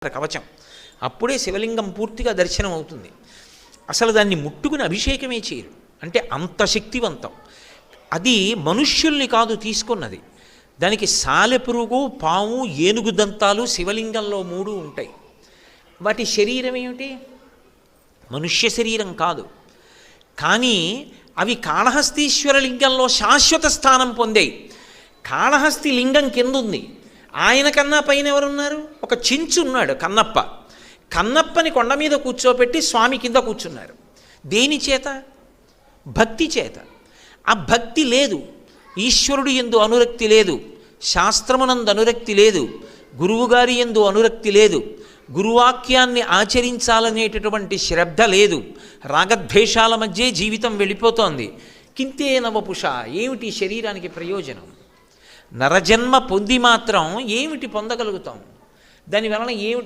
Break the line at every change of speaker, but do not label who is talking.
కవచం. అప్పుడే శివలింగం పూర్తిగా దర్శనం అవుతుంది. అసలు దాన్ని ముట్టుకుని అభిషేకమే చేయరు, అంటే అంత శక్తివంతం. అది మనుష్యుల్ని కాదు తీసుకున్నది, దానికి సాలెపురుగు, పాము, ఏనుగు దంతాలు శివలింగంలో 3 ఉంటాయి. వాటి శరీరం ఏమిటి? మనుష్య శరీరం కాదు. కానీ అవి కాళహస్తీశ్వర లింగంలో శాశ్వత స్థానం పొందాయి. కాళహస్తి లింగం కింద ఉంది, ఆయన కన్నా పైన ఎవరున్నారు? ఒక చించు ఉన్నాడు, కన్నప్ప. కన్నప్పని కొండ మీద కూర్చోపెట్టి స్వామి కింద కూర్చున్నారు. దేని చేత? భక్తి చేత. ఆ భక్తి లేదు, ఈశ్వరుడు యందు అనురక్తి లేదు, శాస్త్రమునందు అనురక్తి లేదు, గురువుగారి యందు అనురక్తి లేదు, గురువాక్యాన్ని ఆచరించాలనేటటువంటి శ్రద్ధ లేదు, రాగద్వేషాల మధ్య జీవితం వెళ్ళిపోతోంది. కింతే నవపుష, ఏమిటి శరీరానికి ప్రయోజనం? నరజన్మ పొంది మాత్రం ఏమిటి పొందగలుగుతాం? దానివలన ఏమిటి